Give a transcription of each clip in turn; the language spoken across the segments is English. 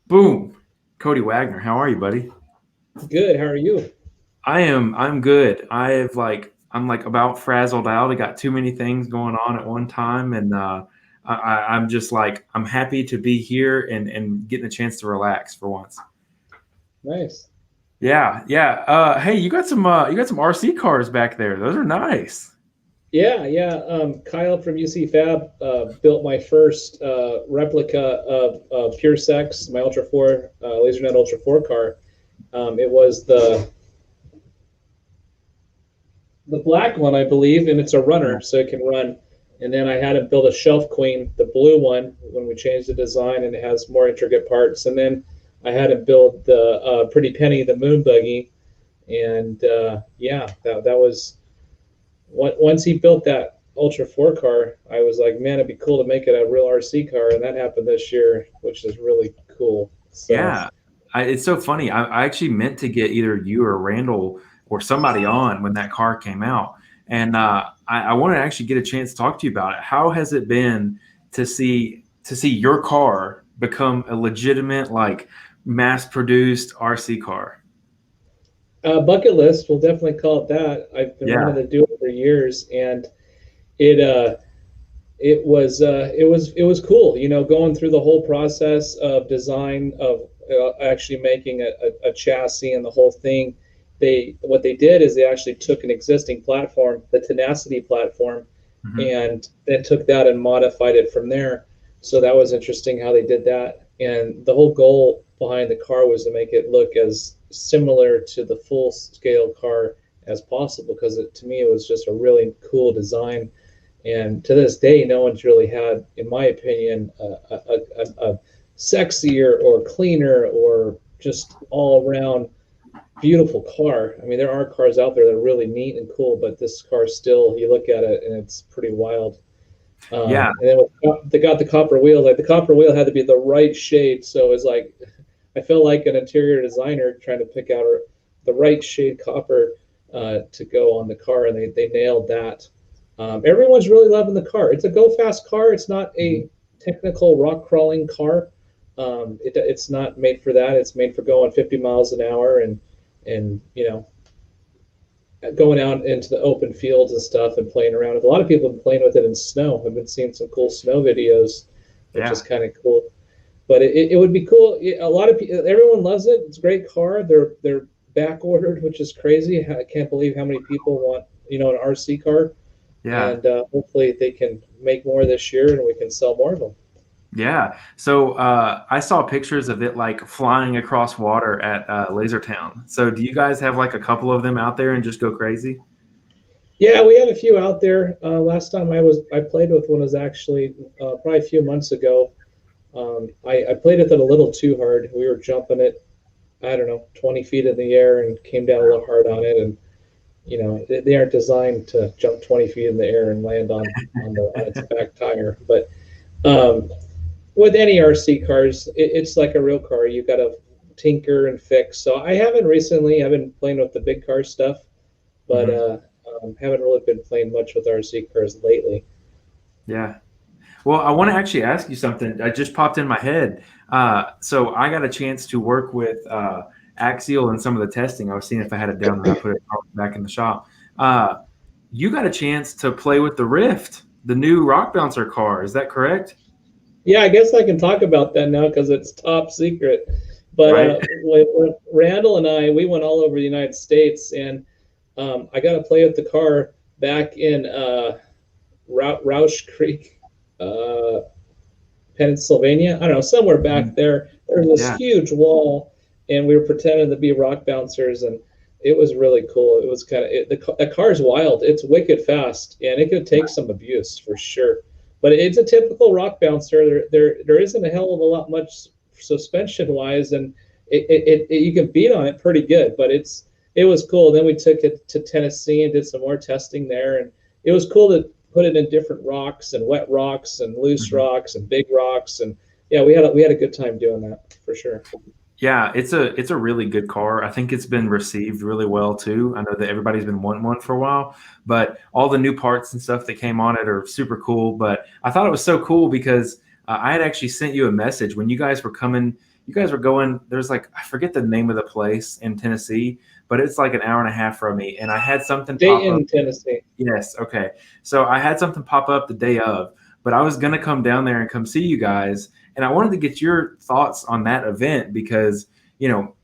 Boom. Cody Waggoner, how are you, buddy? Good. How are you? I'm good. I'm like about frazzled out. I got too many things going on at one time, and I'm just like I'm happy to be here and getting a chance to relax for once. Nice. Yeah, yeah. Hey, you got some RC cars back there. Those are nice. Yeah, yeah. Kyle from UC Fab built my first replica of Pure Sex, my Ultra 4, Lasernut Ultra 4 car. It was the black one, I believe, and it's a Yeah. runner, so it can run. And then I had him build a Shelf Queen, the blue one, when we changed the design, and it has more intricate parts. And then I had him build the Pretty Penny, the moon buggy, and yeah, that was once he built that Ultra 4 car, I was like, man, it'd be cool to make it a real RC car, and that happened this year, which is really cool. So, Yeah, it's so funny. I actually meant to get either you or Randall or somebody on when that car came out, and I wanted to actually get a chance to talk to you about it. How has it been to see your car become a legitimate, like, mass-produced RC car? bucket list, we'll definitely call it that. I've been wanting Yeah. to do it for years, and it it was cool, going through the whole process of design of actually making a chassis and the whole thing. What they did is they actually took an existing platform, the Tenacity platform, Hmm. and then took that and modified it from there. So that was interesting how they did that. And the whole goal behind the car was to make it look as similar to the full scale car as possible, because to me it was just a really cool design. And to this day, no one's really had, in my opinion, a sexier or cleaner or just all around beautiful car. I mean, there are cars out there that are really neat and cool, but this car still, you look at it and it's pretty wild. Yeah. And then they got the copper wheel. Like the copper wheel had to be the right shade, so it was like I felt like an interior designer trying to pick out the right shade copper to go on the car, and they nailed that. Everyone's really loving the car. It's a go fast car. It's not Mhm. a technical rock crawling car. It's not made for that. It's made for going 50 miles an hour and going out into the open fields and stuff and playing around. A lot of people have been playing with it in snow. I've been seeing some cool snow videos, which is Yeah. kind of cool. But it would be cool. A lot of people, everyone loves it. It's a great car. They're back ordered, which is crazy. I can't believe how many people want an RC car, Yeah. and hopefully they can make more this year and we can sell more of them. Yeah. So I saw pictures of it like flying across water at Lasertown. So do you guys have like a couple of them out there and just go crazy? Yeah, we have a few out there. Last time I played with one was actually probably a few months ago. I played with it a little too hard. We were jumping it, I don't know, 20 feet in the air and came down a little hard on it. And they aren't designed to jump 20 feet in the air and land on its back tire. But um, with any RC cars, it's like a real car. You got to tinker and fix. So I haven't recently. I've been playing with the big car stuff, but Hmm. haven't really been playing much with RC cars lately. Yeah. Well, I want to actually ask you something. I just popped in my head. So I got a chance to work with Axial and some of the testing. I was seeing if I had it down, and I put it back in the shop. Uh, you got a chance to play with the Rift, the new rock bouncer car. Is that correct? Yeah, I guess I can talk about that now because it's top secret. But Right. when Randall and we went all over the United States, and I got to play with the car back in Roush Creek, uh, Pennsylvania. I don't know, somewhere back Mhm. there. There's this Yeah. huge wall, and we were pretending to be rock bouncers, and it was really cool. It was kind of the car's wild. It's wicked fast, and it could take some abuse for sure. But it's a typical rock bouncer. There isn't a hell of a lot much suspension wise, and you can beat on it pretty good. But it was cool. Then we took it to Tennessee and did some more testing there, and it was cool to put it in different rocks and wet rocks and loose Mhm. rocks and big rocks. And yeah, we had a good time doing that for sure. Yeah, it's a really good car. I think it's been received really well too. I know that everybody's been wanting one for a while, but all the new parts and stuff that came on it are super cool. But I thought it was so cool because I had actually sent you a message when you guys were coming. You guys were going. There's like, I forget the name of the place in Tennessee, but it's like an hour and a half from me. And I had something pop up. Dayton, Tennessee. Yes. Okay. So I had something pop up the day of, but I was going to come down there and come see you guys. And I wanted to get your thoughts on that event because, you know,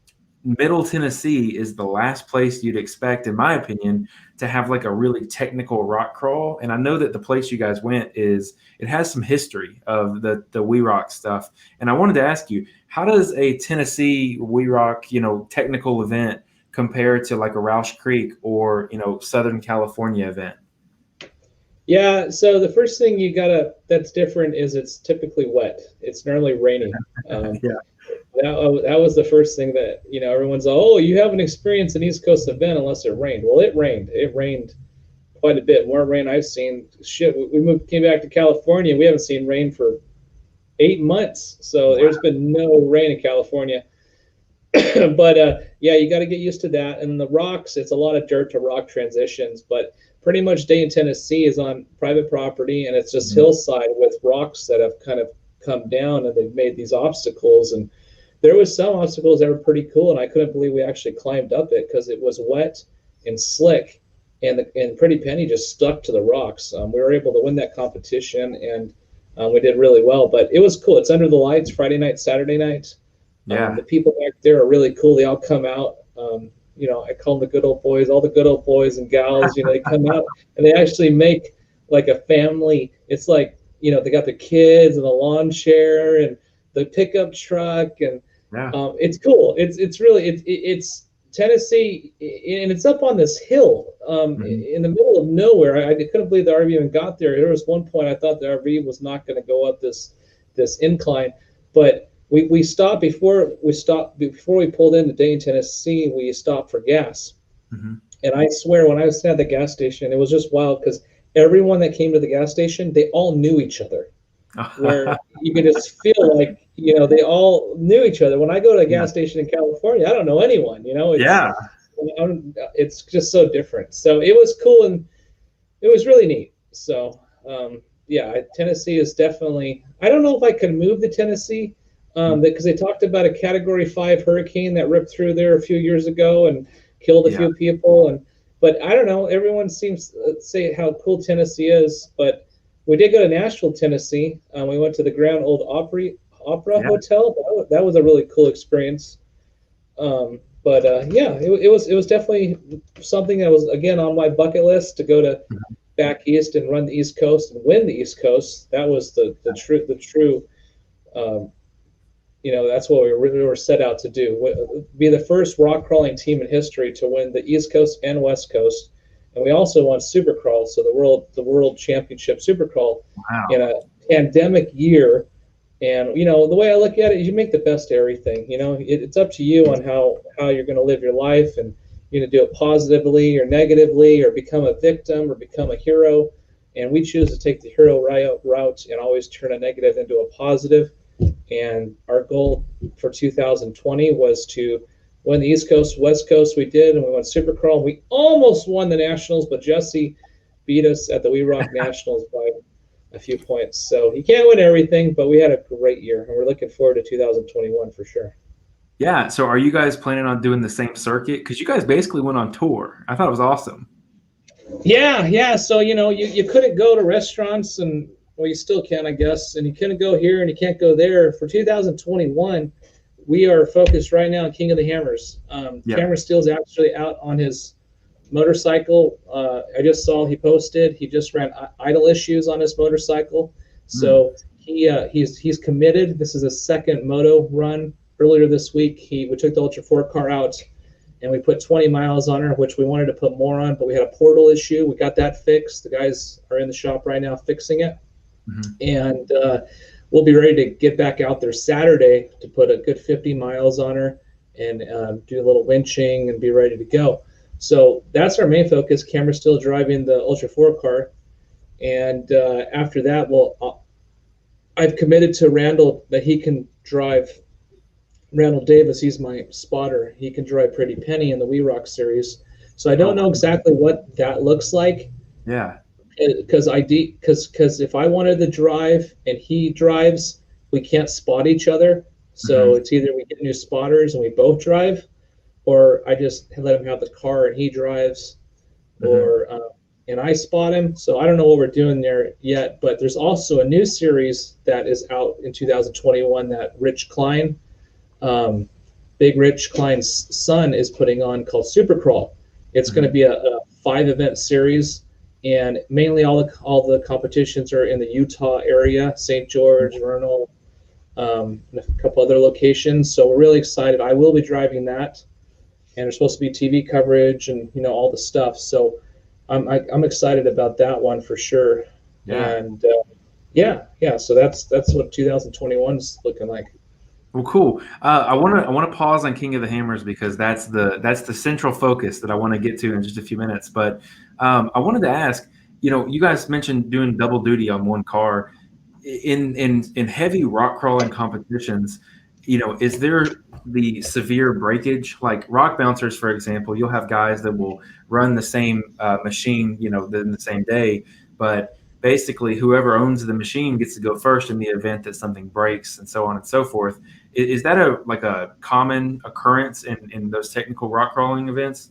Middle Tennessee is the last place you'd expect, in my opinion, to have like a really technical rock crawl. And I know that the place you guys went it has some history of the We Rock stuff. And I wanted to ask you, how does a Tennessee We Rock, you know, technical event compare to like a Roush Creek or, you know, Southern California event? Yeah, so the first thing that's different is it's typically wet. It's normally rainy. Yeah. That was the first thing that, you know, everyone's, oh, you haven't experienced an East Coast event unless it rained. Well, it rained. It rained quite a bit, more rain I've seen. Shit, came back to California. We haven't seen rain for 8 months. So there's been no rain in California. But yeah, you got to get used to that. And the rocks, it's a lot of dirt to rock transitions, but pretty much Dayton, Tennessee is on private property, and it's just hillside with rocks that have kind of come down, and they've made these obstacles. And there was some obstacles that were pretty cool, and I couldn't believe we actually climbed up it because it was wet and slick, and Pretty Penny just stuck to the rocks. We were able to win that competition, and we did really well. But it was cool. It's under the lights Friday night, Saturday night. Yeah. The people back there are really cool. They all come out. You know, I call them the good old boys, all the good old boys and gals, you know, they come out and they actually make like a family. It's like, you know, they got the kids and the lawn chair and the pickup truck, and it's cool. It's really, it's Tennessee, and it's up on this hill in the middle of nowhere. I couldn't believe the RV even got there. There was one point I thought the RV was not going to go up this incline, but we stopped before we pulled into Dayton, Tennessee. We stopped for gas, and I swear when I was at the gas station, it was just wild because everyone that came to the gas station, they all knew each other. Where you could just feel like, you know, they all knew each other. When I go to a gas station in California, I don't know anyone. You know, it's just so different. So it was cool and it was really neat. So yeah, Tennessee is definitely. I don't know if I could move to Tennessee. Because they talked about a Category 5 hurricane that ripped through there a few years ago and killed a few people. But I don't know. Everyone seems to say how cool Tennessee is. But we did go to Nashville, Tennessee. We went to the Grand Ole Opry Hotel. That was a really cool experience. But yeah, it was definitely something that was, again, on my bucket list to go to back east and run the East Coast and win the East Coast. That was the true. You know, that's what we were set out to do. Be the first rock crawling team in history to win the East Coast and West Coast, and we also won Supercrawl, so the world championship Supercrawl in a pandemic year. And you know, the way I look at it is, you make the best of everything. You know, it's up to you on how you're going to live your life, and you're going to do it positively or negatively, or become a victim or become a hero. And we choose to take the hero route and always turn a negative into a positive. And our goal for 2020 was to win the East Coast, West Coast. We did, and we won Supercrawl. We almost won the Nationals, but Jesse beat us at the We Rock Nationals by a few points. So he can't win everything, but we had a great year, and we're looking forward to 2021 for sure. Yeah. So are you guys planning on doing the same circuit? Because you guys basically went on tour. I thought it was awesome. Yeah. So, you know, you couldn't go to restaurants and, well, you still can, I guess, and you couldn't go here and you can't go there. For 2021, we are focused right now on King of the Hammers. Cameron Steele's actually out on his motorcycle. I just saw he posted. He just ran idle issues on his motorcycle. So he's committed. This is his second moto run. Earlier this week, we took the Ultra 4 car out, and we put 20 miles on her, which we wanted to put more on, but we had a portal issue. We got that fixed. The guys are in the shop right now fixing it. And we'll be ready to get back out there Saturday to put a good 50 miles on her and do a little winching and be ready to go. So that's our main focus. Cameron's still driving the Ultra 4 car. And after that, I've committed to Randall that he can drive. Randall Davis, he's my spotter. He can drive Pretty Penny in the We Rock series. So I don't know exactly what that looks like. Yeah. because if I wanted to drive and he drives, we can't spot each other. So Mhm. it's either we get new spotters and we both drive, or I just let him have the car and he drives, Mhm. or and I spot him. So I don't know what we're doing there yet, but there's also a new series that is out in 2021 that Rich Klein, um, Big Rich Klein's son, is putting on, called Supercrawl. It's going to Mhm. be a 5 event series, and mainly all the competitions are in the Utah area, St. George, Vernal, and a couple other locations. So we're really excited. I will be driving that, and there's supposed to be TV coverage and all the stuff. So I'm excited about that one for sure. Yeah. And yeah. So that's what 2021 is looking like. Well, cool. I want to pause on King of the Hammers because that's the central focus that I want to get to in just a few minutes. But I wanted to ask, you guys mentioned doing double duty on one car in heavy rock crawling competitions. Is there the severe breakage, like rock bouncers, for example? You'll have guys that will run the same machine, in the same day, but basically whoever owns the machine gets to go first in the event that something breaks, and so on and so forth. Is that a common occurrence in those technical rock crawling events?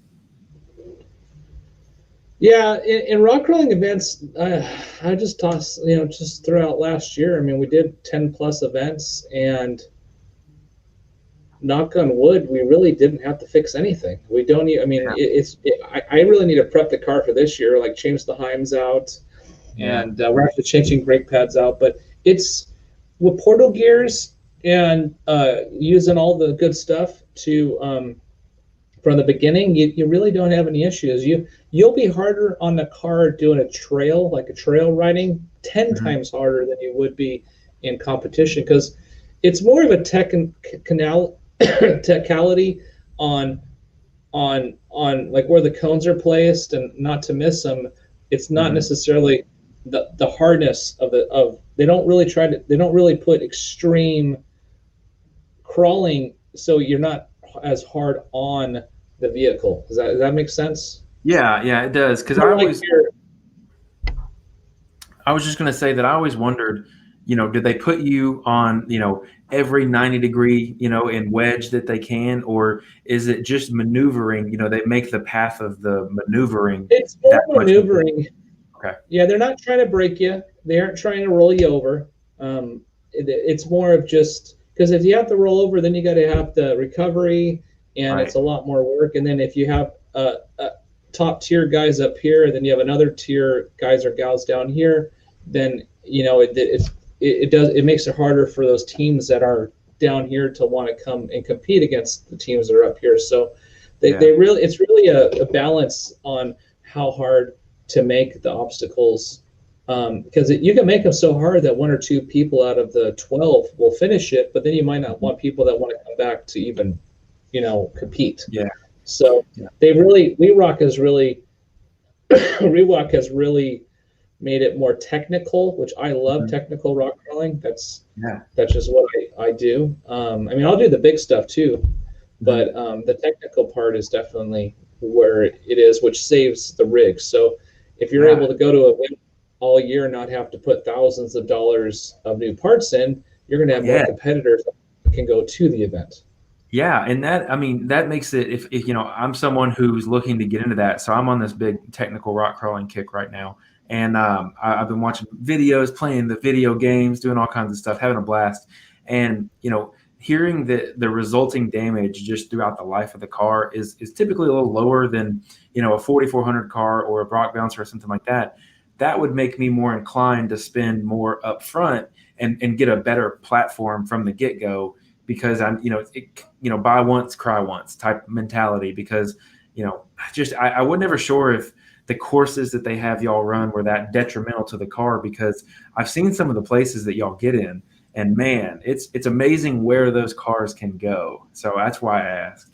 Yeah, in rock crawling events, I just tossed, just throughout last year. I mean, we did 10+ events, and knock on wood, we really didn't have to fix anything. We don't need, I mean, I really need to prep the car for this year, like change the Heims out, Yeah. and we're actually changing brake pads out. But it's with portal gears and using all the good stuff to from the beginning, you really don't have any issues. You'll be harder on the car doing a trail, like a trail riding, 10 Mhm. times harder than you would be in competition, because it's more of a technicality on like where the cones are placed and not to miss them. It's not Mhm. necessarily the hardness of they don't really put extreme crawling, so you're not as hard on the vehicle. Does that make sense? Yeah, yeah, it does. Because More like your I was just going to say that I always wondered, did they put you on, every 90 degree, in wedge that they can, or is it just maneuvering? They make the path of the maneuvering It's more that much more. maneuvering. Okay. Yeah, they're not trying to break you. They aren't trying to roll you over. It's more of just because if you have to roll over, then you got to have the recovery, and it's Right. a lot more work. And then if you have top tier guys up here, and then you have another tier guys or gals down here, then it makes it harder for those teams that are down here to want to come and compete against the teams that are up here. So Yeah. it's really a balance on how hard to make the obstacles, because you can make them so hard that one or two people out of the 12 will finish it, but then you might not Mhm. want people that want to come back to even compete. Yeah. So Yeah. they really We Rock has really Rewalk has really made it more technical, which I love. Mhm. Technical rock crawling. That's Yeah. that's just what I do. I mean, I'll do the big stuff too, Mhm. but the technical part is definitely where it is, which saves the rig. So if you're able Yeah. to go to a win all year and not have to put thousands of dollars of new parts in, you're going to have more Yeah. competitors that can go to the event. Yeah, and I mean, that makes it, if I'm someone who's looking to get into that, so I'm on this big technical rock crawling kick right now, and I've been watching videos, playing the video games, doing all kinds of stuff, having a blast, and hearing the resulting damage just throughout the life of the car is typically a little lower than a 4400 car or a Brock Bouncer or something like that. That would make me more inclined to spend more upfront and get a better platform from the get go, because I'm, buy once, cry once type mentality. Because, I was never sure if the courses that they have y'all run were that detrimental to the car, because I've seen some of the places that y'all get in, and man, it's amazing where those cars can go. So that's why I asked.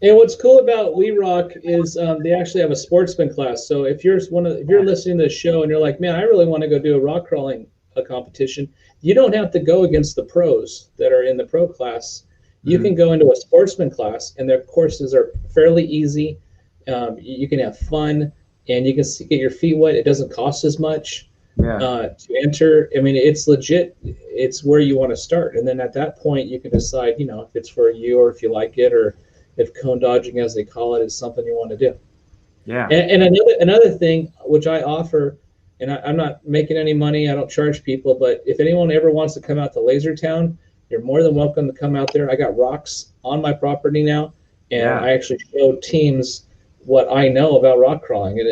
And what's cool about We Rock is they actually have a sportsman class. So if you're listening to the show and you're like, man, I really want to go do a rock crawling competition, you don't have to go against the pros that are in the pro class. You can Mhm. go into a sportsman class, and their courses are fairly easy. You can have fun, and you can get your feet wet. It doesn't cost as much Yeah. to enter. I mean, it's legit. It's where you want to start, and then at that point, you can decide, if it's for you or if you like it, or if cone dodging, as they call it, is something you want to do. Yeah. And another thing which I offer, and I'm not making any money. I don't charge people, but if anyone ever wants to come out to Lasertown, you're more than welcome to come out there. I got rocks on my property now, and Yeah. I actually show teams what I know about rock crawling. And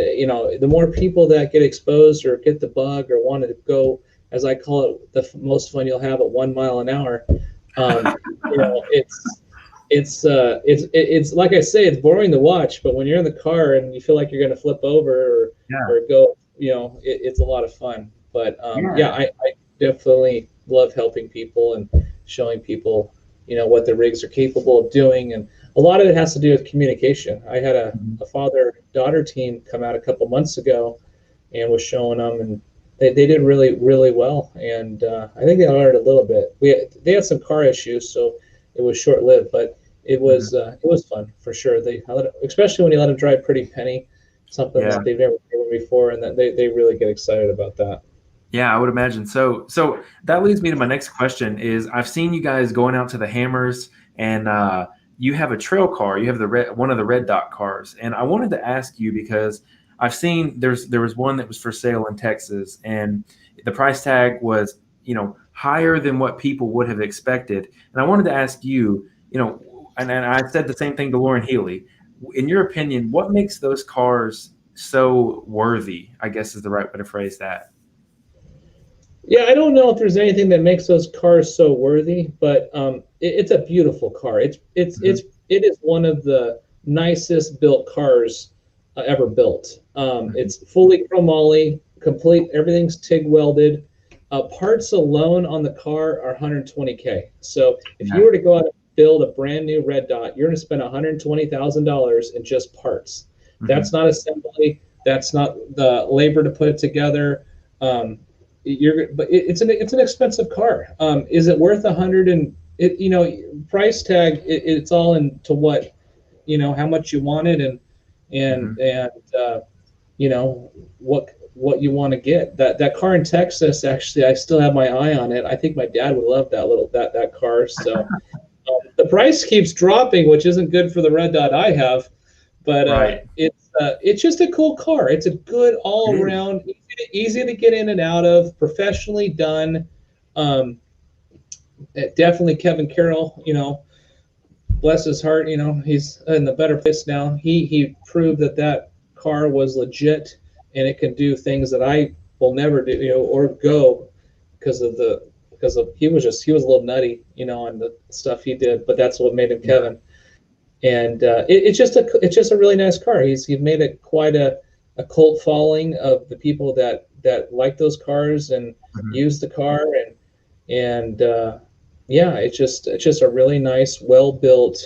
the more people that get exposed or get the bug or want to go, as I call it, the most fun you'll have at 1 mile an hour. It's like I say, it's boring to watch, but when you're in the car and you feel like you're going to flip over or go, it's a lot of fun. But I definitely love helping people and showing people, what the rigs are capable of doing. And a lot of it has to do with communication. I had a father-daughter team come out a couple months ago and was showing them, and they did really, really well. And I think they learned a little bit. They had some car issues, so it was short-lived, but it was fun for sure. Especially when you let them drive Pretty Penny, something that they've never driven before, and that they really get excited about that. Yeah, I would imagine so. So that leads me to my next question is I've seen you guys going out to the Hammers, and you have a trail car. You have one of the red dot cars. And I wanted to ask you because I've seen there was one that was for sale in Texas, and the price tag was, higher than what people would have expected. And I wanted to ask you, and I said the same thing to Lauren Healy. In your opinion, what makes those cars so worthy, I guess is the right way to phrase that? Yeah, I don't know if there's anything that makes those cars so worthy, but it's a beautiful car. It is one of the nicest built cars ever built. It's fully chromoly, complete. Everything's TIG welded. Parts alone on the car are $120K. So if you were to go out and build a brand new red dot, you're going to spend $120,000 in just parts. That's not assembly. That's not the labor to put it together. But it's an expensive car. Is it worth price tag? It's all into what, how much you want it and what you want to get. That car in Texas, actually, I still have my eye on it. I think my dad would love that car. So the price keeps dropping, which isn't good for the red dot I have. But it's just a cool car. It's a good all around, easy to get in and out of, professionally done. Definitely Kevin Carroll, bless his heart, he's in the better place now. He proved that car was legit and it can do things that I will never do, or go because he was a little nutty, on the stuff he did, but that's what made him Kevin. And it's just a really nice car. He's made it quite a cult following of the people that like those cars and use the car, and it's just a really nice, well built.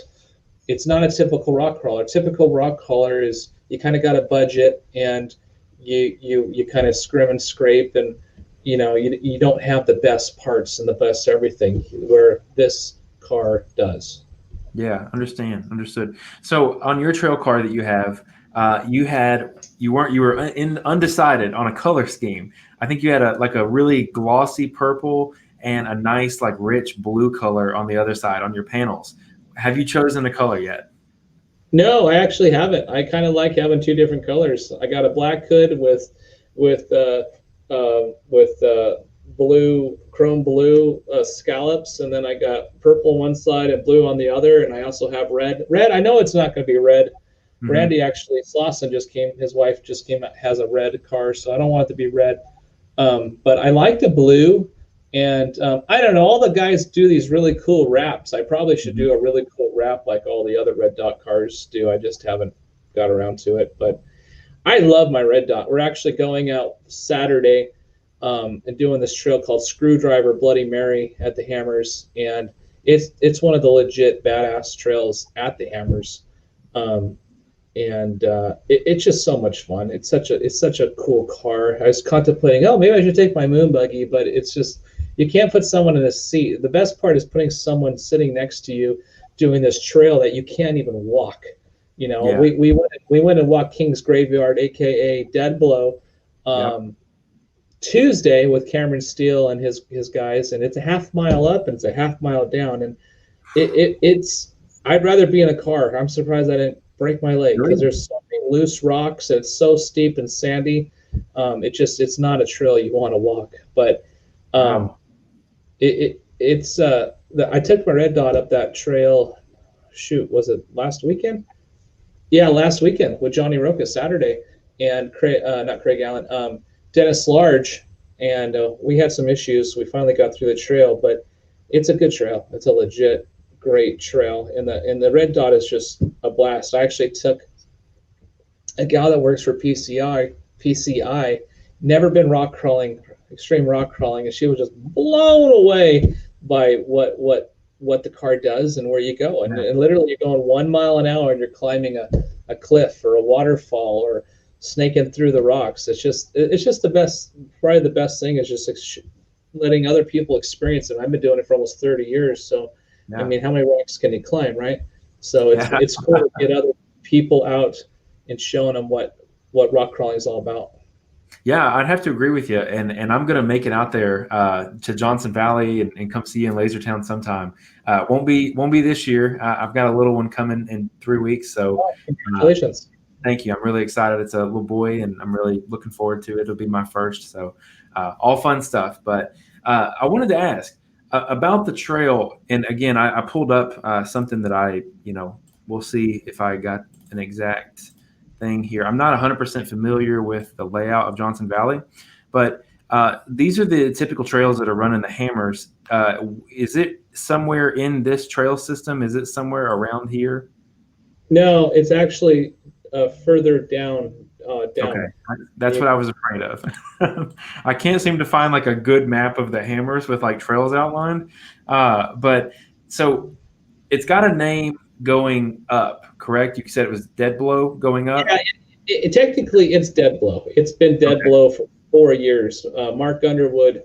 It's not a typical rock crawler. Typical rock crawler is you kind of got a budget and you kind of scrim and scrape, and you don't have the best parts and the best everything, where this car does. Yeah, understood. So on your trail car that you have, you were undecided on a color scheme. I think you had a really glossy purple and a nice rich blue color on the other side on your panels. Have you chosen a color yet? No, I actually haven't. I kind of like having two different colors. I got a black hood with chrome blue scallops, and then I got purple on one side and blue on the other, and I also have red. I know it's not going to be red. Randy actually, Slauson his wife just came out, has a red car, so I don't want it to be red. But I like the blue, and I don't know, all the guys do these really cool wraps. I probably should do a really cool wrap like all the other red dot cars do. I just haven't got around to it, but I love my red dot. We're actually going out Saturday and doing this trail called Screwdriver Bloody Mary at the Hammers, and it's one of the legit badass trails at the Hammers, it's just so much fun. It's such a cool car. I was contemplating, maybe I should take my moon buggy, but it's just, you can't put someone in a seat. The best part is putting someone sitting next to you doing this trail that you can't even walk. Yeah. We went and walked King's Graveyard, aka Dead Blow, Yep. Tuesday with Cameron Steele and his guys, and it's a half mile up and it's a half mile down, and it's I'd rather be in a car. I'm surprised I didn't break my leg because Really? there's so many loose rocks and it's so steep and sandy. It's not a trail you want to walk, but um, Wow. I took my red dot up that trail. Shoot, was it last weekend? Yeah, last weekend with Johnny Roca Saturday, and not Craig Allen, Dennis Large, and we had some issues. We finally got through the trail, but it's a good trail. It's a legit great trail, and the red dot is just a blast. I actually took a gal that works for PCI, never been rock crawling, extreme rock crawling, and she was just blown away by what the car does and where you go. And literally, you're going 1 mile an hour and you're climbing a cliff or a waterfall or snaking through the rocks. It's just the best. Probably the best thing is just letting other people experience it. I've been doing it for almost 30 years, so I Yeah. mean, how many rocks can you climb, right? So Yeah. it's cool to get other people out and showing them what rock crawling is all about. Yeah, I'd have to agree with you, and I'm gonna make it out there to Johnson Valley and come see you in Lasertown sometime. Won't be this year. I've got a little one coming in 3 weeks, so Oh, uh, congratulations. thank you. I'm really excited. It's a little boy, and I'm really looking forward to it. It'll be my first, so all fun stuff. But I wanted to ask about the trail, and again, I pulled up something that we'll see if I got an exact thing here. I'm not 100% familiar with the layout of Johnson Valley, but these are the typical trails that are running the hammers. Is it somewhere in this trail system? Is it somewhere around here? No, it's actually further down. Okay, Down. that's what I was afraid of. I can't seem to find like a good map of the hammers with like trails outlined. But so it's got a name going up, correct? You said it was Dead Blow going Yeah, up. technically it's Dead Blow. It's been Dead Okay. Blow for 4 years. Mark Underwood,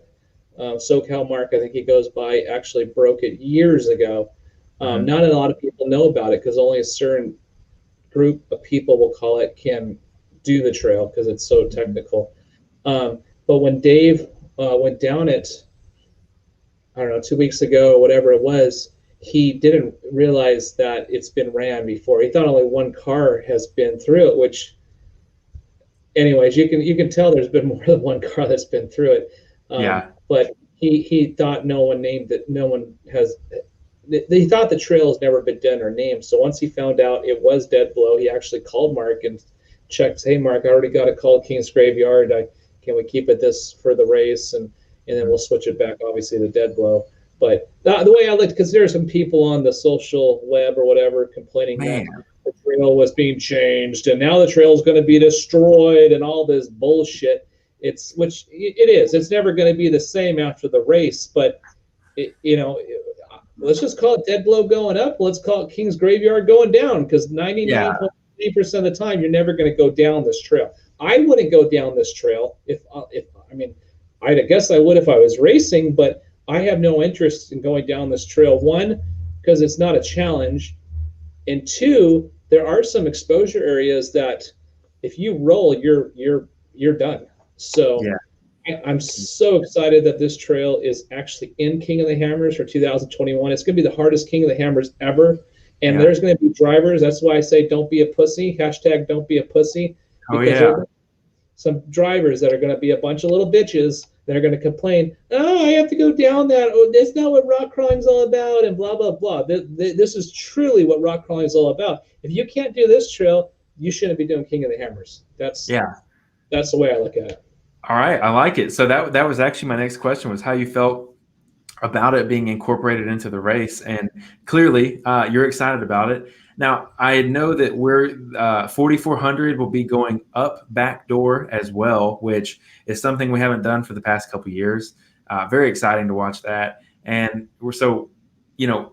SoCal Mark, I think he goes by, actually broke it years ago. Mhm. Not a lot of people know about it because only a certain group of people, will call it, can do the trail because it's so technical. But when Dave went down it, I don't know, 2 weeks ago or whatever it was, he didn't realize that it's been ran before. He thought only one car has been through it, which, anyways, you can tell there's been more than one car that's been through it. Yeah. But he thought no one named it. No one has. He thought the trail has never been done or named. So once he found out it was Dead Blow, he actually called Mark and checked. Hey, Mark, I already got a call at King's Graveyard. Can we keep it this for the race, and then we'll switch it back, obviously, to Dead Blow. But the way I looked, because there are some people on the social web or whatever complaining that Man. the trail was being changed and now the trail is going to be destroyed and all this bullshit. Which it is. It's never going to be the same after the race, but let's just call it Dead Blow going up. Let's call it King's Graveyard going down, because Yeah. 99.8% of the time you're never going to go down this trail. I wouldn't go down this trail if I mean, I guess I would if I was racing, but I have no interest in going down this trail. One, because it's not a challenge, and two, there are some exposure areas that if you roll, you're done. So Yeah. I'm so excited that this trail is actually in King of the Hammers for 2021. It's going to be the hardest King of the Hammers ever. And Yeah. there's going to be drivers. That's why I say don't be a pussy. Hashtag don't be a pussy. Oh Because there yeah. are some drivers that are going to be a bunch of little bitches that are going to complain, oh, I have to go down that. Oh, that's not what rock crawling is all about, and blah, blah, blah. This is truly what rock crawling is all about. If you can't do this trail, you shouldn't be doing King of the Hammers. That's Yeah. the way I look at it. All right. I like it. So that was actually my next question, was how you felt about it being incorporated into the race, and clearly you're excited about it. Now, I know that 4,400 will be going up back door as well, which is something we haven't done for the past couple of years. Very exciting to watch that. And we're so,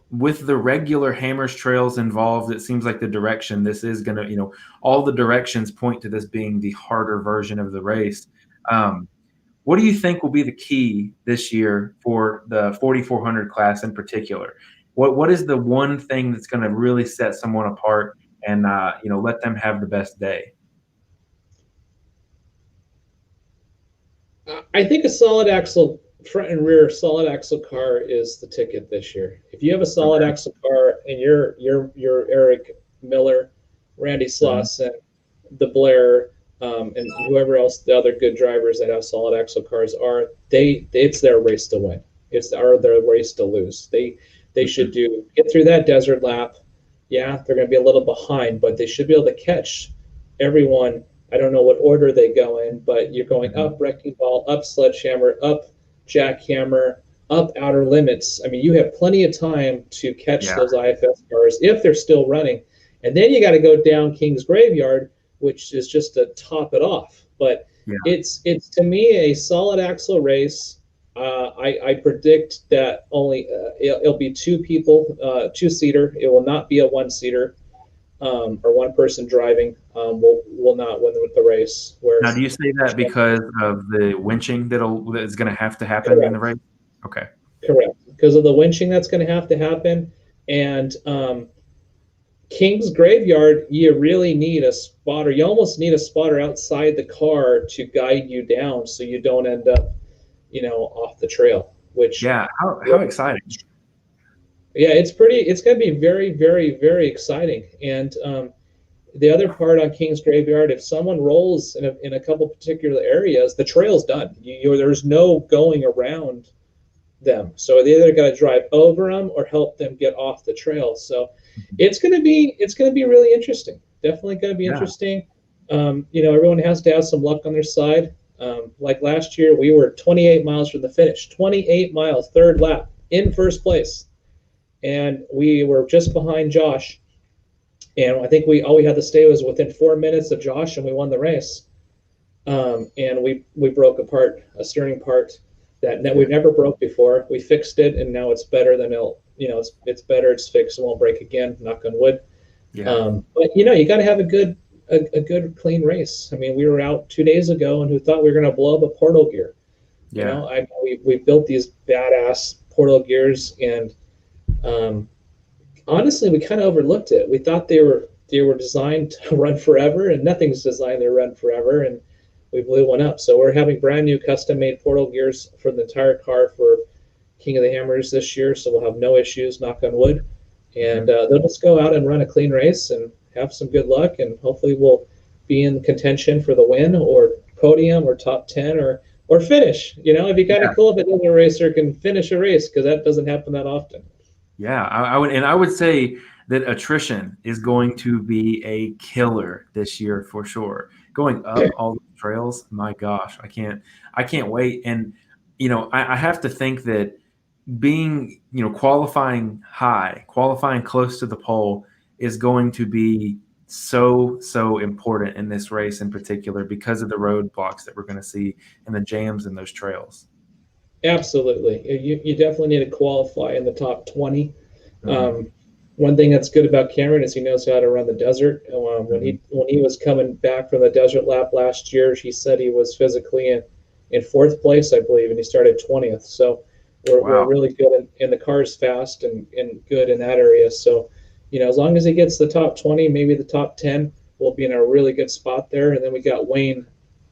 with the regular hammers trails involved, it seems like the direction this is going to, all the directions point to this being the harder version of the race. Um, what do you think will be the key this year for the 4,400 class in particular? What is the one thing that's going to really set someone apart and let them have the best day. I think a solid axle, front and rear solid axle car is the ticket this year. If you have a solid Okay. axle car and you're Eric Miller, Randy Mhm. Slauson, the Blair, and whoever else the other good drivers that have solid axle cars are, it's their race to win. It's their race to lose. They should get through that desert lap. Yeah, they're going to be a little behind, but they should be able to catch everyone. I don't know what order they go in, but you're going Mhm. up Wrecking Ball, up Sledgehammer, up Jackhammer, up Outer Limits. I mean, you have plenty of time to catch Yeah. those IFS cars if they're still running. And then you got to go down King's Graveyard, which is just to top it off. But Yeah. it's to me a solid axle race. I predict that only it'll be two people, two-seater. It will not be a one-seater or one person driving. Will not win with the race. Now, do Whereas, you say that because of the winching that's going to have to happen in the correct, race? Okay. correct, because of the winching that's going to have to happen, and King's Graveyard, you really need a spotter. You almost need a spotter outside the car to guide you down, so you don't end up, off the trail. Which, Yeah. How exciting. yeah, it's pretty. It's going to be very, very, very exciting. And the other part on King's Graveyard, if someone rolls in a couple particular areas, the trail's done. There's no going around them. So they either got to drive over them or help them get off the trail. So it's going to be really interesting. Definitely going to be Yeah. interesting. Everyone has to have some luck on their side. Like last year, we were 28 miles from the finish, 28 miles, third lap, in first place, and we were just behind Josh. And I think all we had to stay was within 4 minutes of Josh, and we won the race. And we broke a steering part that we never broke before. We fixed it, and now it's better than it's better. It's fixed. It won't break again. Knock on wood. Yeah. But you got to have a good clean race. I mean, we were out 2 days ago, and who thought we were going to blow up a portal gear? Yeah. We built these badass portal gears, and honestly, we kind of overlooked it. We thought they were designed to run forever, and nothing's designed to run forever, and we blew one up. So we're having brand new custom made portal gears for the entire car for King of the Hammers this year, so we'll have no issues, knock on wood. And they'll just go out and run a clean race and have some good luck, and hopefully we'll be in contention for the win or podium or top 10 or finish. It'd be kind Yeah. of cool if another racer can finish a race, because that doesn't happen that often. Yeah. I would say that attrition is going to be a killer this year for sure. Going up all the trails, my gosh, I can't wait. And I have to think that being, qualifying high, qualifying close to the pole is going to be so important in this race in particular because of the roadblocks that we're going to see and the jams in those trails. Absolutely. You definitely need to qualify in the top 20. Hmm. One thing that's good about Cameron is he knows how to run the desert. When Hmm. he was coming back from the desert lap last year, he said he was physically in fourth place, I believe, and he started 20th. So we're Wow. really good, and the car's fast and good in that area. So, as long as he gets the top 20, maybe the top 10, we'll be in a really good spot there. And then we got Wayne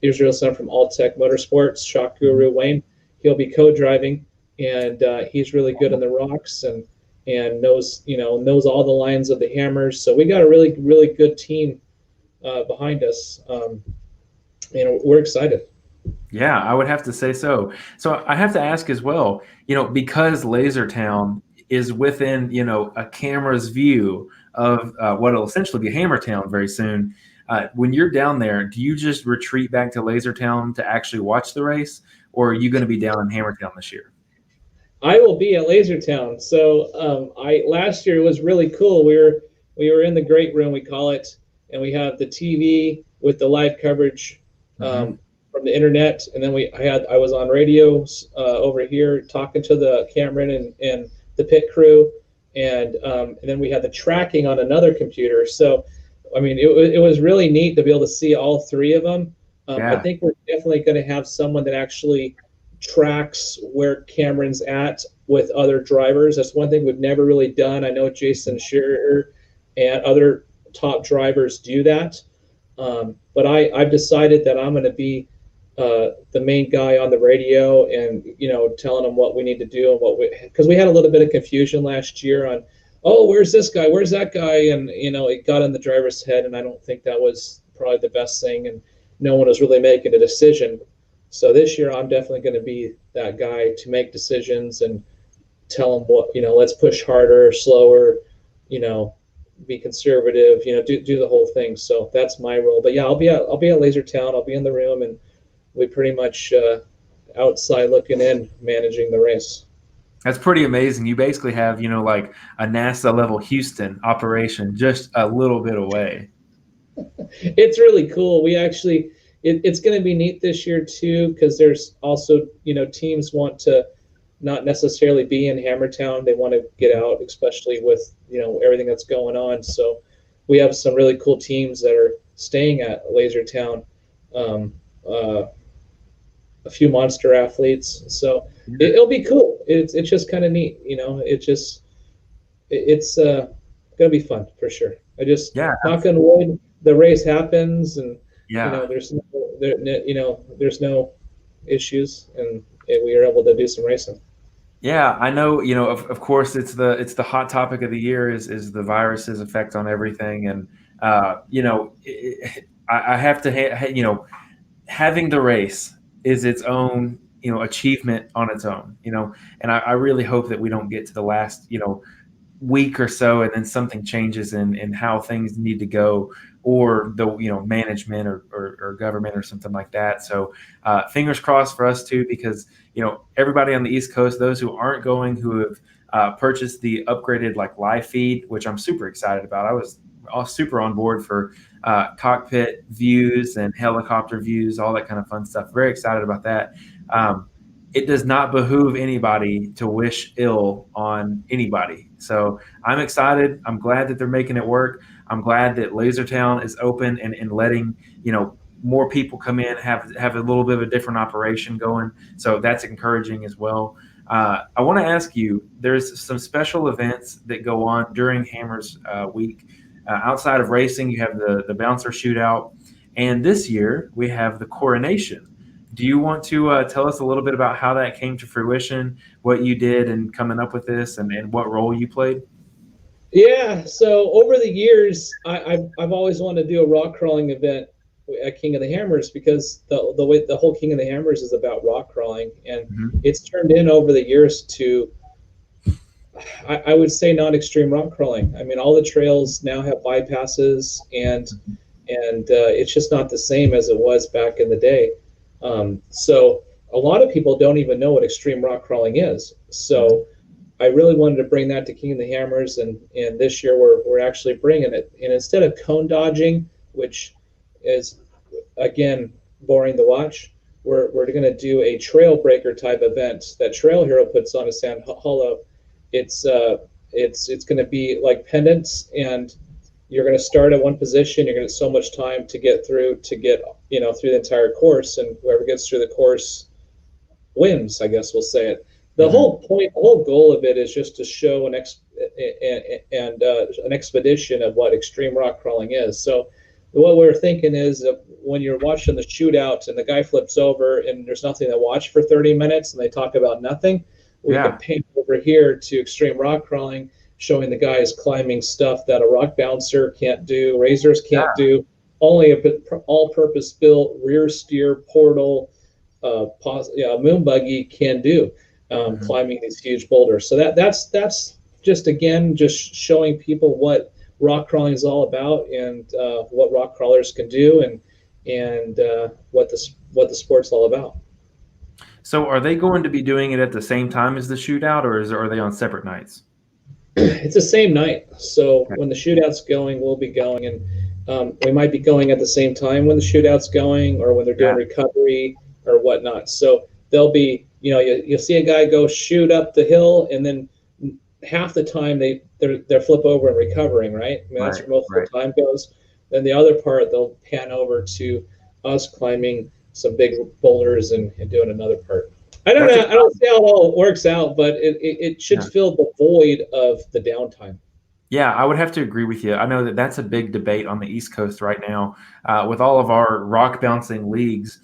Israelson from All Tech Motorsports, Shock Hmm. Guru Wayne. He'll be co-driving, and he's really good on the rocks and knows all the lines of the hammers. So we got a really really good team behind us, and we're excited. Yeah, I would have to say so. So I have to ask as well, because Lasertown is within, a camera's view of what will essentially be Hammertown very soon. When you're down there, do you just retreat back to Lasertown to actually watch the race, or are you going to be down in Hammertown this year? I will be at Lasertown. So I last year was really cool. We were in the great room, we call it, and we have the TV with the live coverage Hmm. from the internet, and then I was on radio over here talking to the Cameron and the pit crew, and then we had the tracking on another computer. So I mean, it was really neat to be able to see all three of them. I Yeah. think we're definitely going to have someone that actually tracks where Cameron's at with other drivers. That's one thing we've never really done. I know Jason Shearer and other top drivers do that. But I've decided that I'm going to be the main guy on the radio, and telling them what we need to do and because we had a little bit of confusion last year on, oh, where's this guy, where's that guy, and it got in the driver's head, and I don't think that was probably the best thing, and no one was really making a decision. So this year I'm definitely going to be that guy to make decisions and tell them what, let's push harder, slower, be conservative, do the whole thing. So that's my role. But yeah, I'll be at Lasertown. I'll be in the room, and we pretty much outside looking in, managing the race. That's pretty amazing. You basically have, like a NASA level Houston operation just a little bit away. It's really cool. We actually, it's going to be neat this year too, because there's also, teams want to not necessarily be in Hammertown. They want to get out, especially with, everything that's going on. So we have some really cool teams that are staying at Lasertown. A few monster athletes. So it'll be cool. It's just kind of neat. It's going to be fun for sure. Knock on wood, the race happens, and there's no issues, and we are able to do some racing. Yeah, I know. Of course, it's the hot topic of the year is the virus's effect on everything, and I have to having the race is its own achievement on its own, and I really hope that we don't get to the last week or so and then something changes in how things need to go, or the management or government or something like that. So fingers crossed for us too, because everybody on the East Coast, those who aren't going, who have purchased the upgraded live feed, which I'm super excited about. I was all super on board for cockpit views and helicopter views, all that kind of fun stuff. Very excited about that. It does not behoove anybody to wish ill on anybody. So I'm excited. I'm glad that they're making it work. I'm glad that Lasertown is open and letting, more people come in, have a little bit of a different operation going. So that's encouraging as well. I want to ask you, there's some special events that go on during Hammers Week. Outside of racing, you have the bouncer shootout. And this year we have the coronation. Do you want to tell us a little bit about how that came to fruition, what you did in coming up with this, and what role you played? Yeah, so over the years, I've always wanted to do a rock crawling event at King of the Hammers, because the way the whole King of the Hammers is about rock crawling, and it's turned in over the years to, I would say, non-extreme rock crawling. I mean, all the trails now have bypasses, and it's just not the same as it was back in the day. So a lot of people don't even know what extreme rock crawling is. So I really wanted to bring that to King of the Hammers, and this year we're actually bringing it. And instead of cone dodging, which is again boring to watch, we're going to do a trail breaker type event that Trail Hero puts on a Sand Hollow. It's going to be like pendants, and you're going to start at one position. You're going to have so much time to get through through the entire course, and whoever gets through the course wins, I guess we'll say it. The whole goal of it is just to show an expedition of what extreme rock crawling is. So what we're thinking is that when you're watching the shootout and the guy flips over and there's nothing to watch for 30 minutes and they talk about nothing, we can paint over here to extreme rock crawling, showing the guys climbing stuff that a rock bouncer can't do, razors can't do, only a all-purpose built rear steer portal moon buggy can do, climbing these huge boulders. So that's just showing people what rock crawling is all about, and what rock crawlers can do, and what the sport's all about. So are they going to be doing it at the same time as the shootout, or are they on separate nights? It's the same night. So when the shootout's going, we'll be going, and we might be going at the same time when the shootout's going, or when they're doing recovery or whatnot. So they'll be, you'll see a guy go shoot up the hill, and then half the time they're flip over and recovering, right? I mean, that's where most of the time goes. Then the other part, they'll pan over to us climbing some big boulders and doing another part. I don't see how it all works out, but it should fill the void of the downtime. Yeah, I would have to agree with you. I know that that's a big debate on the East Coast right now with all of our rock bouncing leagues.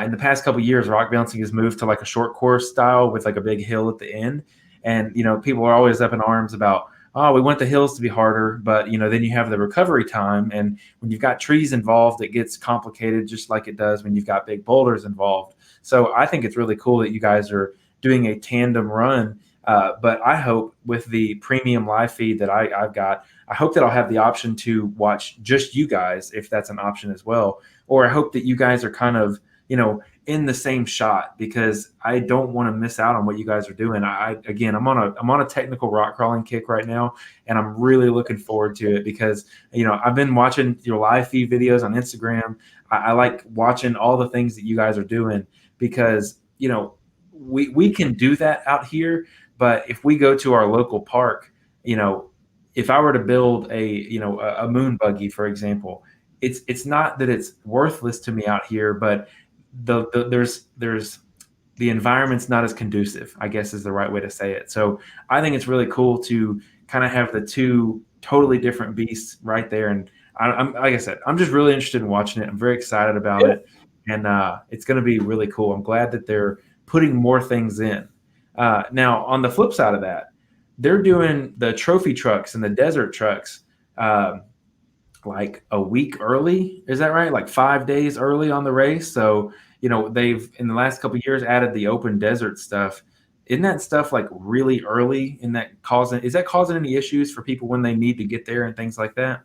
In the past couple of years, rock bouncing has moved to like a short course style with like a big hill at the end, and people are always up in arms about, oh, we want the hills to be harder, but then you have the recovery time, and when you've got trees involved, it gets complicated, just like it does when you've got big boulders involved. So I think it's really cool that you guys are doing a tandem run, but I hope with the premium live feed that I've got, I hope that I'll have the option to watch just you guys if that's an option as well. Or I hope that you guys are kind of, in the same shot, because I don't want to miss out on what you guys are doing. Again, I'm on a technical rock crawling kick right now, and I'm really looking forward to it because I've been watching your live feed videos on Instagram. I like watching all the things that you guys are doing because we can do that out here. But if we go to our local park, if I were to build a moon buggy, for example, it's not that it's worthless to me out here, but there's the environment's not as conducive, I guess is the right way to say it. So I think it's really cool to kind of have the two totally different beasts right there. And I'm like I said, I'm just really interested in watching it. I'm very excited about Yeah. it, and it's going to be really cool. I'm glad that they're putting more things in. Now, on the flip side of that, they're doing the trophy trucks and the desert trucks like a week early. Is that right? Like 5 days early on the race. So, they've in the last couple of years added the open desert stuff. Isn't that stuff like really early? Is that causing any issues for people when they need to get there and things like that?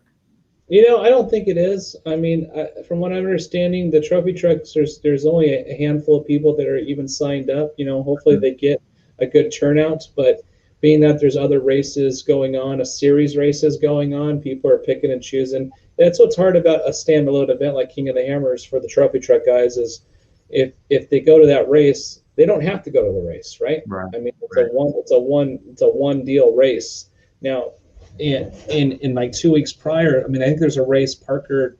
I don't think it is. I mean, from what I'm understanding, the trophy trucks, there's only a handful of people that are even signed up. Hopefully they get a good turnout. But being that there's other races going on, a series races going on, people are picking and choosing. That's what's hard about a standalone event like King of the Hammers for the trophy truck guys is if they go to that race, they don't have to go to the race, right? Right. I mean, Right. it's a one deal race. Now, in like 2 weeks prior, I mean, I think there's a race Parker.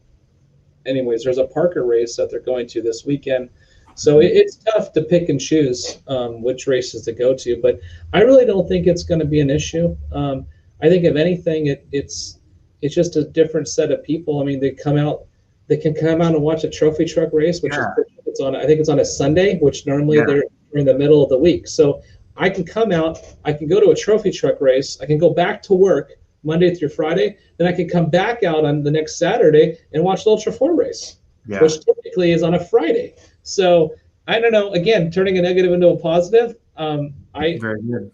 Anyways, there's a Parker race that they're going to this weekend, so it's tough to pick and choose which races to go to. But I really don't think it's going to be an issue. I think if anything, it's just a different set of people. I mean, they can come out and watch a trophy truck race, which Yeah. it's on. I think it's on a Sunday, which normally Yeah. they're in the middle of the week. So I can come out, I can go to a trophy truck race, I can go back to work Monday through Friday, then I can come back out on the next Saturday and watch the Ultra 4 race, Yeah. which typically is on a Friday. So I don't know. Again, turning a negative into a positive. Very good.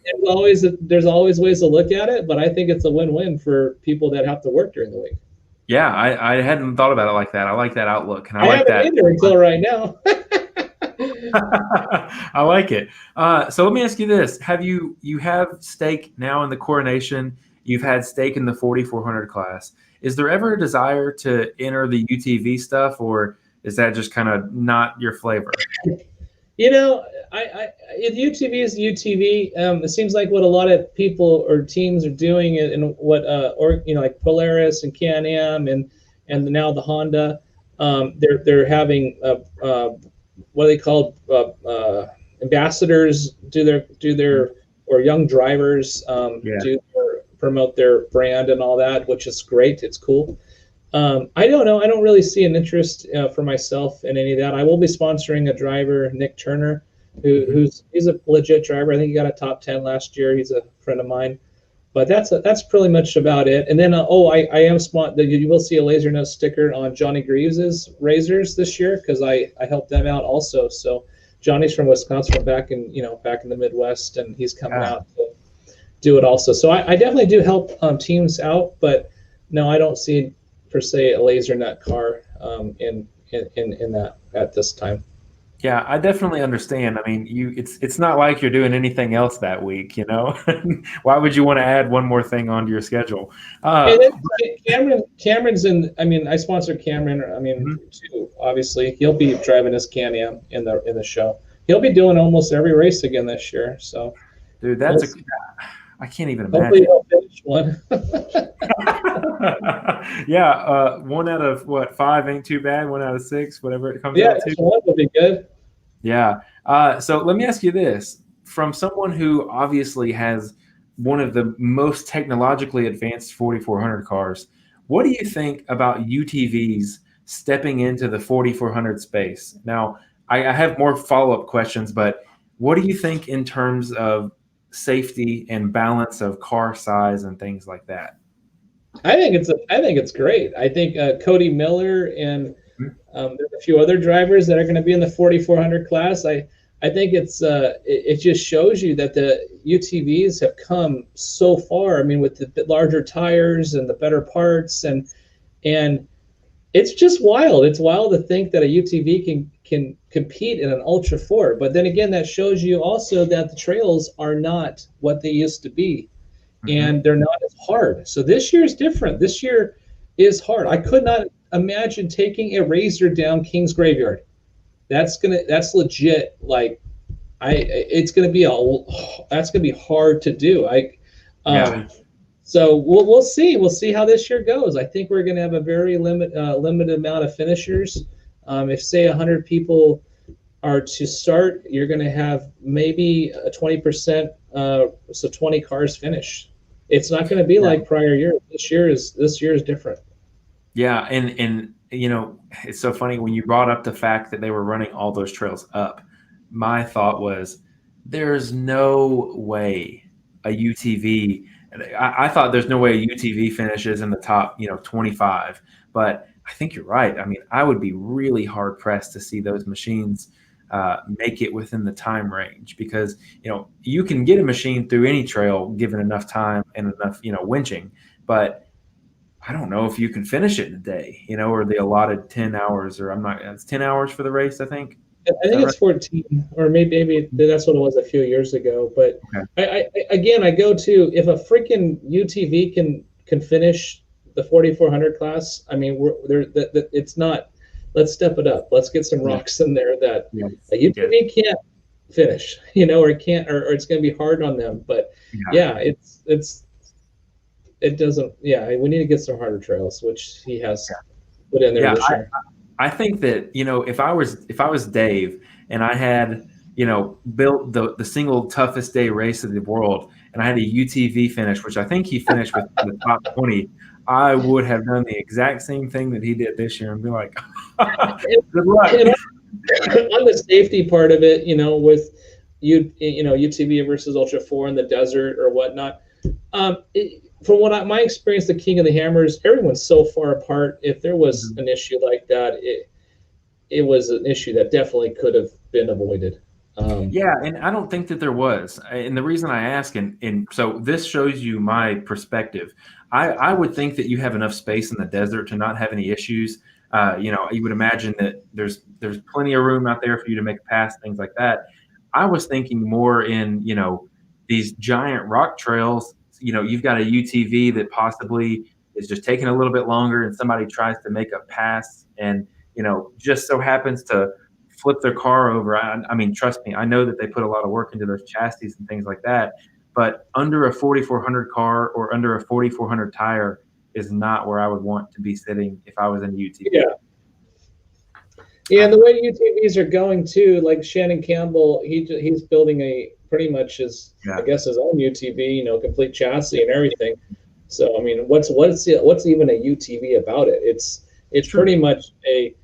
There's always ways to look at it, but I think it's a win-win for people that have to work during the week. Yeah, I hadn't thought about it like that. I like that outlook, and I I like haven't that. either until right now. I like it. So let me ask you this: you have stake now in the Coronation? You've had stake in the 4400 class. Is there ever a desire to enter the UTV stuff, or is that just kind of not your flavor? UTV is UTV. It seems like what a lot of people or teams are doing, and what like Polaris and Can-Am and now the Honda, they're having what are they called, ambassadors do their or young drivers promote their brand and all that, which is great. It's cool. I don't know. I don't really see an interest for myself in any of that. I will be sponsoring a driver, Nick Turner, he's a legit driver. I think he got a top 10 last year. He's a friend of mine. But that's pretty much about it. And then I am you will see a Lasernut sticker on Johnny Greaves's Razors this year because I helped them out also. So Johnny's from Wisconsin, from back in the Midwest, and he's coming out to do it also. So I definitely do help teams out, but no, I don't see per se a Lasernut car in that at this time. Yeah, I definitely understand. I mean, it's not like you're doing anything else that week, you know? Why would you want to add one more thing onto your schedule? And then Cameron's in. I mean, I sponsor Cameron. I mean, too. Obviously, he'll be driving his Can-Am in the show. He'll be doing almost every race again this year. So, dude, I can't even hopefully imagine. he'll finish one. Yeah, 1 out of 5 ain't too bad. 1 out of 6, whatever it comes Yeah, out to. one would be good. Yeah. So let me ask you this: from someone who obviously has one of the most technologically advanced 4400 cars. What do you think about UTVs stepping into the 4400 space? Now, I have more follow-up questions, but what do you think in terms of safety and balance of car size and things like that? I think it's great. I think Cody Miller and Mhm. there's a few other drivers that are going to be in the 4400 class. I think it just shows you that the UTVs have come so far. I mean, with the larger tires and the better parts, and it's just wild. It's wild to think that a UTV can compete in an Ultra 4. But then again, that shows you also that the trails are not what they used to be, Mhm. and they're not as hard. So this year is different. This year is hard. I could not imagine taking a Razor down King's Graveyard. That's legit. Like it's gonna be that's gonna be hard to do. Yeah. Um, so we'll see. We'll see how this year goes. I think we're gonna have a very limited amount of finishers. If say 100 people are to start, you're going to have maybe a 20%, so 20 cars finish. It's not going to be Yeah. like prior years. This year is different. Yeah, and it's so funny when you brought up the fact that they were running all those trails up. My thought was, there's no way a UTV. I thought there's no way a UTV finishes in the top, 25. But I think you're right. I mean, I would be really hard pressed to see those machines make it within the time range because you can get a machine through any trail given enough time and enough winching, but I don't know if you can finish it in a day, or the allotted 10 hours, or it's 10 hours for the race, I think. I Is that think right? it's 14, or maybe that's what it was a few years ago. But Okay. again, I go to if a freaking UTV can finish the 4400 class. I mean, we're there. That it's not. Let's step it up. Let's get some Yeah. rocks in there that Yes. a UTV can't finish, or can't, or it's going to be hard on them. But Yeah. yeah, it doesn't. Yeah, we need to get some harder trails, which he has put in there Yeah. this year. I think that, if I was Dave and I had, built the single toughest day race of the world and I had a UTV finish, which I think he finished with the top 20, I would have done the exact same thing that he did this year and be like, good luck. And on the safety part of it, with UTV versus Ultra 4 in the desert or whatnot, from my experience, the King of the Hammers, everyone's so far apart. If there was Mhm. an issue like that, it was an issue that definitely could have been avoided. Yeah, and I don't think that there was. And the reason I ask, and so this shows you my perspective. I would think that you have enough space in the desert to not have any issues. You would imagine that there's plenty of room out there for you to make a pass, things like that. I was thinking more in, these giant rock trails. You've got a UTV that possibly is just taking a little bit longer, and somebody tries to make a pass, and just so happens to flip their car over. I mean, trust me, I know that they put a lot of work into those chassis and things like that. But under a 4400 car or under a 4400 tire is not where I would want to be sitting if I was in a UTV. Yeah, yeah, and the way UTVs are going too, like Shannon Campbell, he's building a pretty much I Yeah, guess his own UTV, complete chassis and everything. So I mean, what's even a UTV about it? it's It's true. pretty much a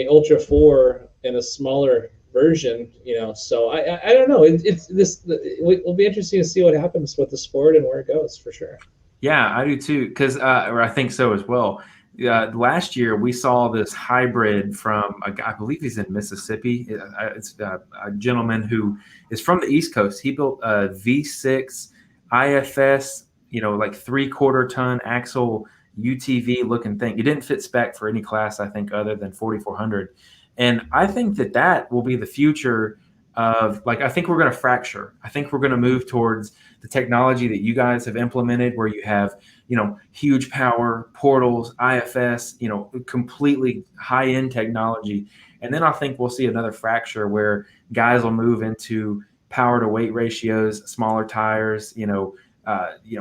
Ultra 4 in a smaller version. So I don't know. It will be interesting to see what happens with the sport and where it goes for sure. Yeah, I do too, because or I think so as well. Last year we saw this hybrid from a guy, I believe he's in Mississippi. It's a gentleman who is from the East Coast. He built a V6 IFS, like 3/4 ton axle UTV looking thing. It didn't fit spec for any class, I think, other than 4400. And I think that will be the future of, like, I think we're going to fracture. I think we're going to move towards the technology that you guys have implemented where you have, huge power, portals, IFS, completely high end technology. And then I think we'll see another fracture where guys will move into power to weight ratios, smaller tires,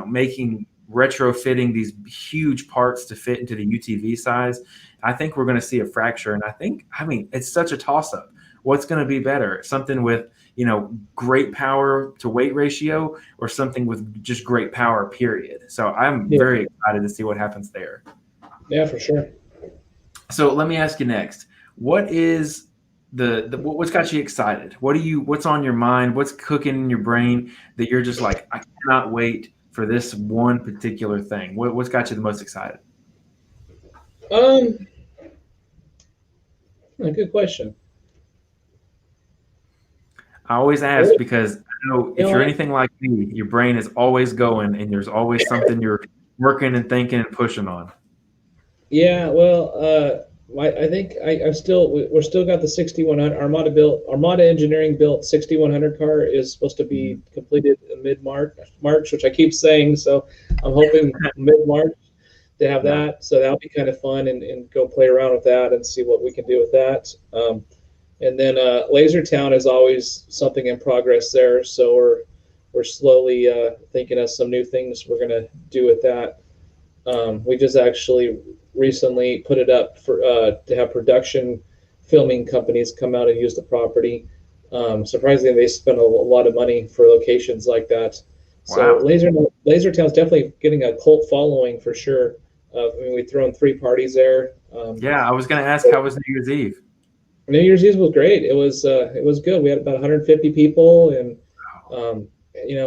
making retrofitting these huge parts to fit into the UTV size. I think we're going to see a fracture. And I mean, it's such a toss up. What's going to be better? Something with, great power to weight ratio, or something with just great power, period. So I'm Yeah, very excited to see what happens there. yeah, for sure. So let me ask you next. What is what's got you excited? What's on your mind? What's cooking in your brain that you're just like, I cannot wait for this one particular thing? What's got you the most excited? Um, a good question. I always ask Really, because I know you if know, you're anything like me, your brain is always going and there's always something you're working and thinking and pushing on. yeah. Well, I think we're still got the 6100 Armada Engineering built 6100 car is supposed to be completed in March, which I keep saying. So I'm hoping mid March to have Yeah. that. So that'll be kind of fun and go play around with that and see what we can do with that. And then Lasertown is always something in progress there. So we're slowly thinking of some new things we're gonna do with that. We just actually recently put it up for to have production filming companies come out and use the property. Surprisingly, they spend a lot of money for locations like that. So Wow. Lasertown's definitely getting a cult following for sure. I mean, we've thrown 3 parties there. Yeah, I was going to ask, how was New Year's Eve? New Year's Eve was great. It was good. We had about 150 people, and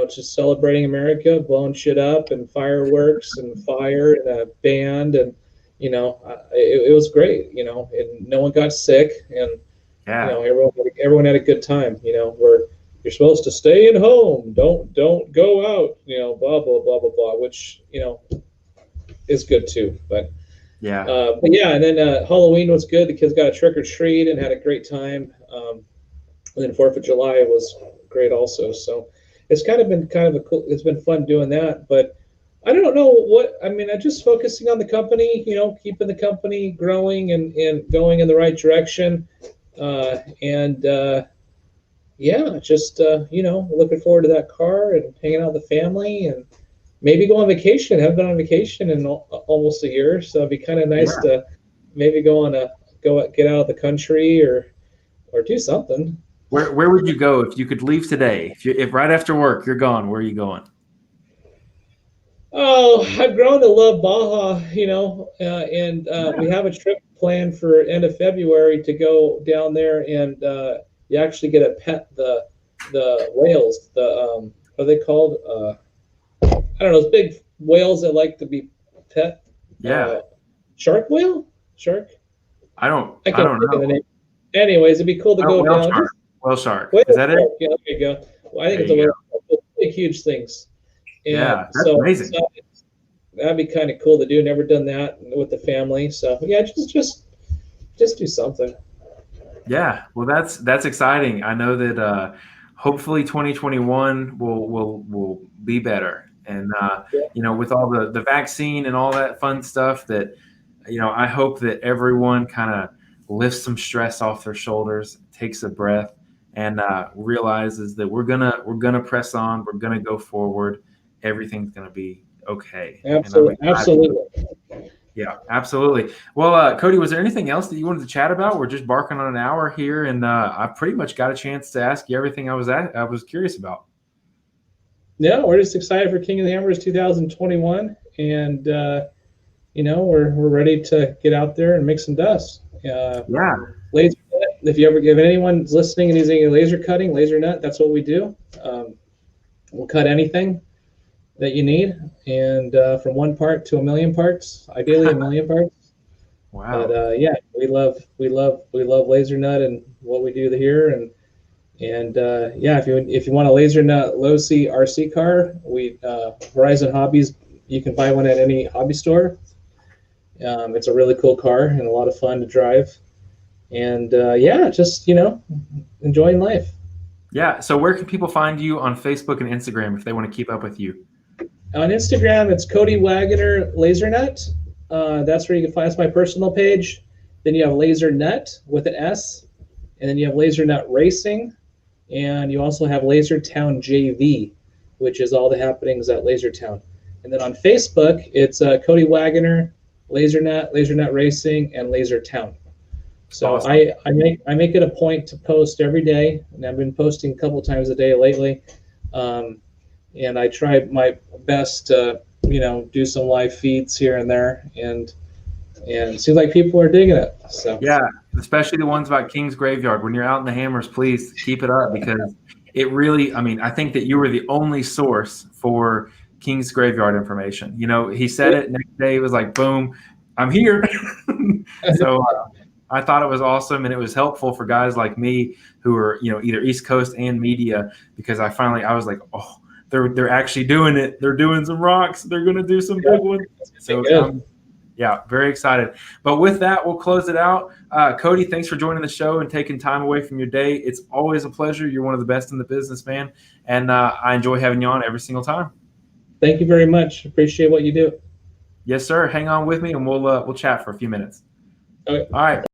just celebrating America, blowing shit up, and fireworks, and fire, and a band, and it was great. And no one got sick, and Yeah. everyone had a good time. Where you're supposed to stay at home, don't go out. Blah blah blah blah blah, which is good too. Yeah. But yeah, and then Halloween was good. The kids got a trick or treat and had a great time. And then Fourth of July was great also. So it's kind of a cool. It's been fun doing that. But I don't know what I mean. I'm just focusing on the company. Keeping the company growing and going in the right direction. And yeah, just looking forward to that car and hanging out with the family and maybe go on vacation. I haven't been on vacation in almost a year, so it'd be kind of nice Yeah. to maybe get out of the country or do something. Where would you go if you could leave today? If right after work you're gone, where are you going? Oh, I've grown to love Baja, and we Yeah. have a trip planned for end of February to go down there, and you actually get to pet the whales. What are they called? I don't know. Those big whales that like to be pet. Yeah. Uh, Shark whale? Shark? I I can't don't think of the know. name. Anyways, it'd be cool to Oh, go whale down. shark. Just Whale shark. whale Is that it? shark. Yeah, there you go. Well, I think There it's a you whale. go. Big, huge things. And Yeah, that's amazing. that'd be kind of cool to do. Never done that with the family. So yeah, just do something. Yeah, well, that's exciting. I know that hopefully 2021 will be better, and Yeah, with all the vaccine and all that fun stuff, that I hope that everyone kind of lifts some stress off their shoulders, takes a breath, and realizes that we're gonna press on, we're gonna go forward, everything's gonna be okay, and I'm absolutely, excited. absolutely. Yeah, absolutely. Well, Cody, was there anything else that you wanted to chat about? We're just barking on an hour here, and I pretty much got a chance to ask you everything I was curious about. Yeah, we're just excited for King of the Hammers 2021, and we're ready to get out there and make some dust. Yeah, Laser, if anyone's listening and using a laser cutting, laser nut, that's what we do. We'll cut anything that you need, and from 1 part to 1,000,000 parts, ideally 1,000,000 parts. But wow. yeah, we love laser nut and what we do here, and yeah, if you want a laser nut low C RC car, we Horizon Hobbies, you can buy one at any hobby store. It's a really cool car and a lot of fun to drive, and yeah, just enjoying life. Yeah. So, where can people find you on Facebook and Instagram if they want to keep up with you? On Instagram, it's Cody Waggoner Lasernut. That's where you can find. That's my personal page. Then you have Lasernut with an S, and then you have Lasernut Racing, and you also have Lasertown JV, which is all the happenings at Lasertown. And then on Facebook, it's Cody Waggoner, Lasernut Racing, and Lasertown. So Awesome. I make it a point to post every day, and I've been posting a couple times a day lately. And I try my best to do some live feeds here and there, and it seems like people are digging it. So Yeah, especially the ones about King's Graveyard. When you're out in the hammers, please keep it up because it really, I mean, I think that you were the only source for King's Graveyard information. You know, he said it next day, it was like, boom, I'm here. So I thought it was awesome, and it was helpful for guys like me who are, either East Coast and media, because I was like, oh, they're actually doing it. They're doing some rocks. They're going to do some big ones. So yeah, very excited. But with that, we'll close it out. Cody, thanks for joining the show and taking time away from your day. It's always a pleasure. You're one of the best in the business, man. And I enjoy having you on every single time. Thank you very much. Appreciate what you do. Yes, sir. Hang on with me, and we'll chat for a few minutes. Okay. All right.